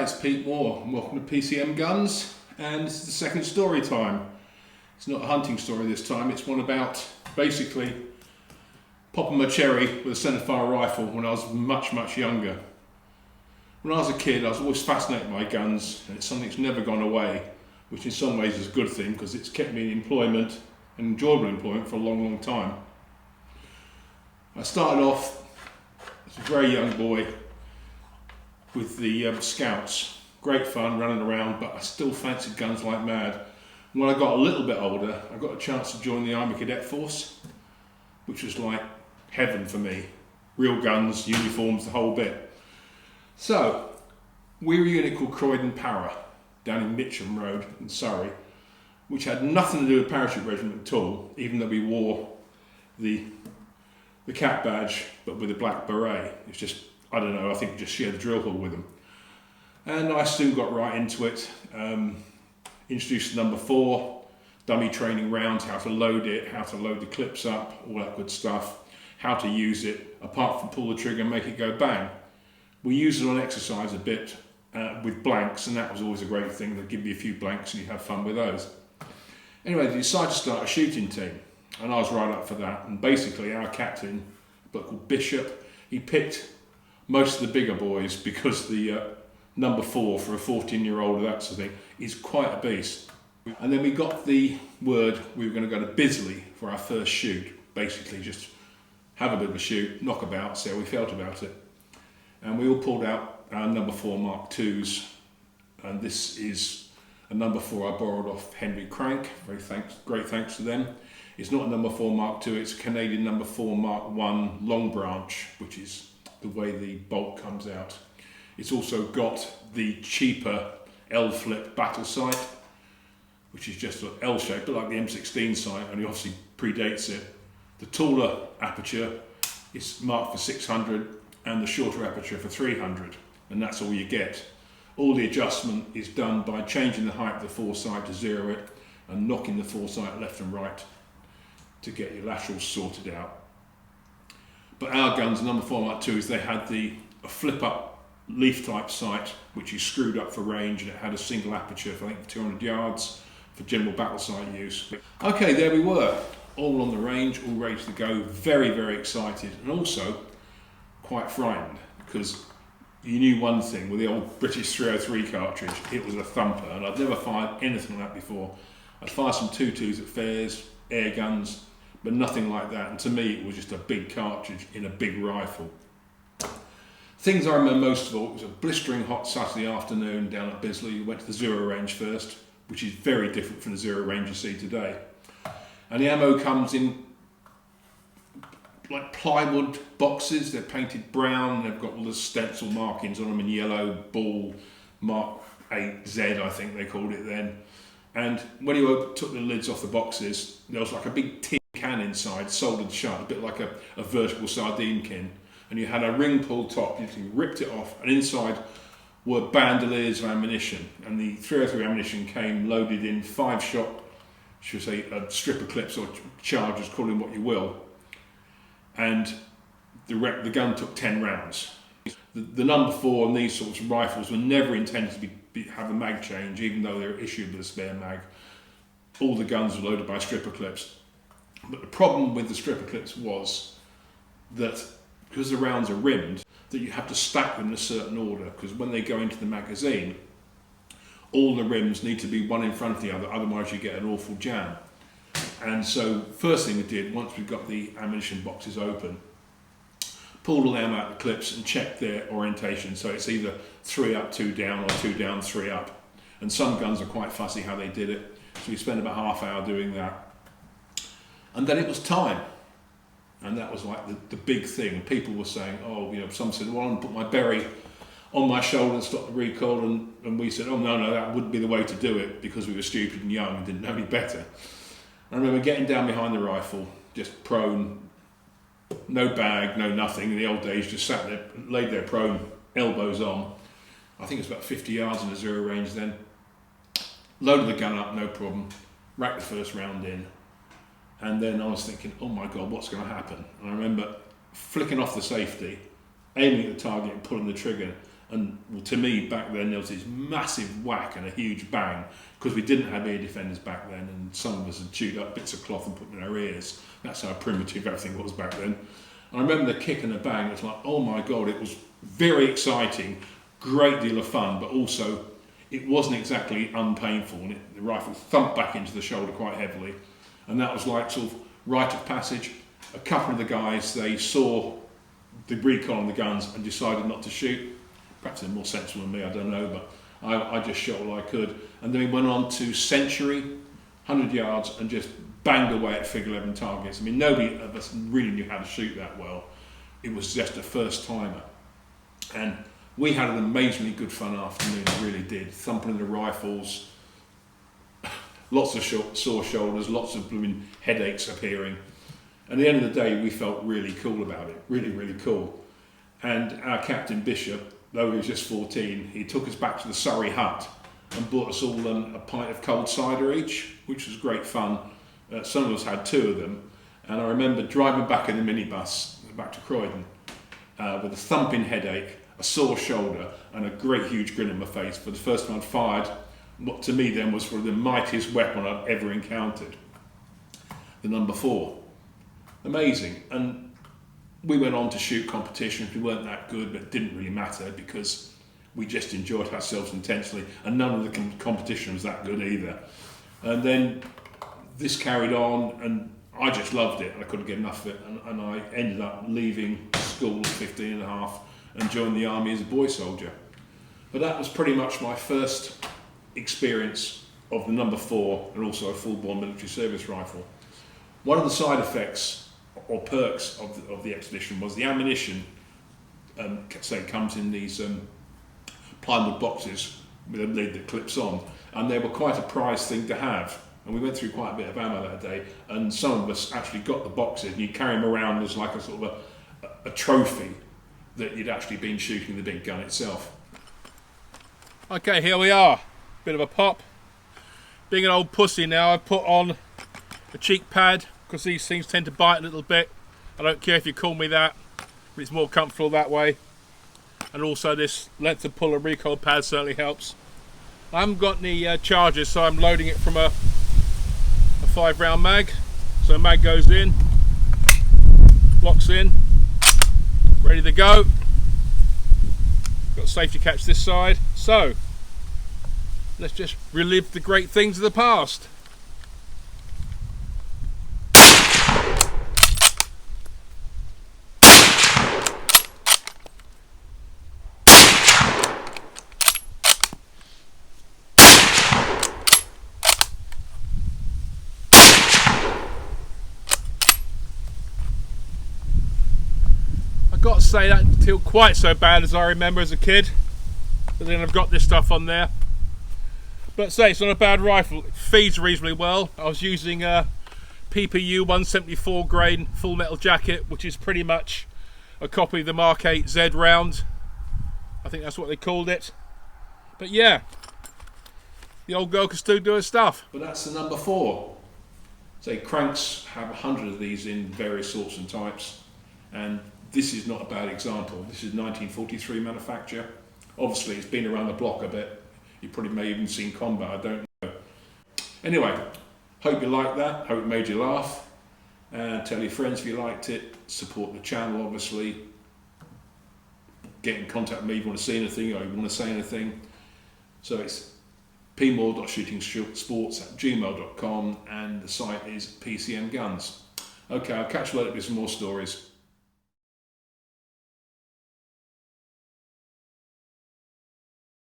it's Pete Moore and welcome to PCM Guns, and this is the second story time. It's not a hunting story this time, it's one about basically popping my cherry with a centerfire rifle when I was much younger. When I was a kid I was always fascinated by guns, and it's something that's never gone away, which in some ways is a good thing because it's kept me in employment, and enjoyable employment, for a long time. I started off as a very young boy with the Scouts. Great fun running around, but I still fancied guns like mad. And when I got a little bit older, I got a chance to join the Army Cadet force, which was like heaven for me. Real guns, uniforms, the whole bit. So, we were a unit called Croydon Para, down in Mitcham Road in Surrey, which had nothing to do with parachute regiment at all, even though we wore the cap badge, but with a black beret. It's just, I don't know, I think we just shared the drill hall with them. And I soon got right into it. Introduced to No.4, dummy training rounds, how to load it, how to load the clips up, all that good stuff, how to use it, apart from pull the trigger and make it go bang. We used it on exercise a bit with blanks, and that was always a great thing. They'd give you a few blanks and you'd have fun with those. Anyway, they decided to start a shooting team, and I was right up for that. And basically our captain, a bloke called Bishop, he picked most of the bigger boys because the No.4 for a 14-year-old, that sort of thing, is quite a beast. And then we got the word we were going to go to Bisley for our first shoot. Basically just have a bit of a shoot, knock about, see how we felt about it. And we all pulled out our No.4 Mk2s, and this is a No.4 I borrowed off Henry Crank. Great thanks to them. It's not a No.4 Mk2, it's a Canadian No.4 Mk1 long branch, which is the way the bolt comes out. It's also got the cheaper L-flip battle sight, which is just an L shape, but like the M16 sight, only obviously predates it. The taller aperture is marked for 600 and the shorter aperture for 300, and that's all you get. All the adjustment is done by changing the height of the foresight to zero it and knocking the foresight left and right to get your laterals sorted out. But our guns, No.4 Mk2s, they had a flip-up leaf type sight, which you screwed up for range, and it had a single aperture for, I think, 200 yards for general battle sight use. Okay, there we were, all on the range, all ready to go, very excited, and also quite frightened, because you knew one thing with the old British 303 cartridge, it was a thumper, and I'd never fired anything like that before. I'd fired some 2.2s at fairs, air guns, but nothing like that, and to me it was just a big cartridge in a big rifle. Things I remember most of all, it was a blistering hot Saturday afternoon down at Bisley. We went to the zero range first, which is very different from the zero range you see today. And the ammo comes in like plywood boxes. They're painted brown, they've got all the stencil markings on them in yellow, ball, Mark 8Z I think they called it then. And when you took the lids off the boxes, there was like a big tin can inside, soldered shut, a bit like a vertical sardine can. And you had a ring pull top, you ripped it off, and inside were bandoliers of ammunition. And the 303 ammunition came loaded in 5-shot, should we say, stripper clips or charges, call them what you will. And the gun took 10 rounds. The No.4 and these sorts of rifles were never intended to have a mag change, even though they were issued with a spare mag. All the guns were loaded by stripper clips. But the problem with the stripper clips was that because the rounds are rimmed, that you have to stack them in a certain order, because when they go into the magazine, all the rims need to be one in front of the other, otherwise you get an awful jam. And so first thing we did, once we got the ammunition boxes open, pulled all them out of the clips and checked their orientation, so it's either 3 up, 2 down, or 2 down, 3 up. And some guns are quite fussy how they did it, so we spent about half hour doing that. And then it was time. And that was like the big thing. People were saying, oh, you know, some said, well, I'm going to put my berry on my shoulder and stop the recoil. And we said, oh, no, that wouldn't be the way to do it, because we were stupid and young and didn't know any better. I remember getting down behind the rifle, just prone, no bag, no nothing. In the old days, just sat there, laid there prone, elbows on. I think it was about 50 yards in the zero range then. Loaded the gun up, no problem. Racked the first round in. And then I was thinking, oh my God, what's going to happen? And I remember flicking off the safety, aiming at the target and pulling the trigger. And well, to me, back then, there was this massive whack and a huge bang, because we didn't have ear defenders back then, and some of us had chewed up bits of cloth and put them in our ears. That's how primitive everything was back then. And I remember the kick and the bang. It was like, oh my God, it was very exciting, great deal of fun, but also it wasn't exactly unpainful. And the rifle thumped back into the shoulder quite heavily. And that was like sort of rite of passage. A couple of the guys, they saw the recoil on the guns and decided not to shoot. Perhaps they're more sensible than me, I don't know, but I just shot all I could. And then we went on to Century, 100 yards, and just banged away at figure 11 targets. I mean, nobody of us really knew how to shoot that well. It was just a first timer. And we had an amazingly good fun afternoon, we really did. Thumping the rifles, lots of sore shoulders, lots of blooming headaches appearing. And at the end of the day, we felt really cool about it, really, really cool. And our Captain Bishop, though he was just 14, he took us back to the Surrey hut and bought us all a pint of cold cider each, which was great fun. Some of us had 2 of them. And I remember driving back in the minibus back to Croydon with a thumping headache, a sore shoulder, and a great huge grin on my face for the first time I'd fired what to me then was probably the mightiest weapon I'd ever encountered, the No.4. Amazing. And we went on to shoot competitions. We weren't that good, but it didn't really matter because we just enjoyed ourselves intensely, and none of the competition was that good either. And then this carried on, and I just loved it. I couldn't get enough of it, and I ended up leaving school at 15 and a half and joined the army as a boy soldier. But that was pretty much my first experience of the No.4 and also a full-bore military service rifle. One of the side effects or perks of the expedition was the ammunition comes in these plywood boxes with a lid that clips on, and they were quite a prized thing to have. And we went through quite a bit of ammo that day, and some of us actually got the boxes, and you carry them around as like a sort of a trophy that you'd actually been shooting the big gun itself. Okay, here we are. Bit of a pop. Being an old pussy now, I've put on a cheek pad because these things tend to bite a little bit. I don't care if you call me that, but it's more comfortable that way. And also this length of pull and recoil pad certainly helps. I haven't got any charges, so I'm loading it from a 5-round mag. So mag goes in, locks in, ready to go. Got a safety catch this side. So let's just relive the great things of the past. Got to say that didn't feel quite so bad as I remember as a kid, but then I've got this stuff on there. But say it's not a bad rifle, it feeds reasonably well. I was using a PPU 174 grain full metal jacket, which is pretty much a copy of the Mark 8 Z round. I think that's what they called it. But yeah, the old girl can still do her stuff. But that's the No.4. Say Cranks have 100 of these in various sorts and types, and this is not a bad example. This is 1943 manufacture. Obviously, it's been around the block a bit. You probably may have even seen combat, I don't know. Anyway, hope you liked that. Hope it made you laugh. Tell your friends if you liked it. Support the channel, obviously. Get in contact with me if you want to see anything or you want to say anything. So it's pmoore.shootingsports@gmail.com, and the site is PCM Guns. Okay, I'll catch you later with some more stories.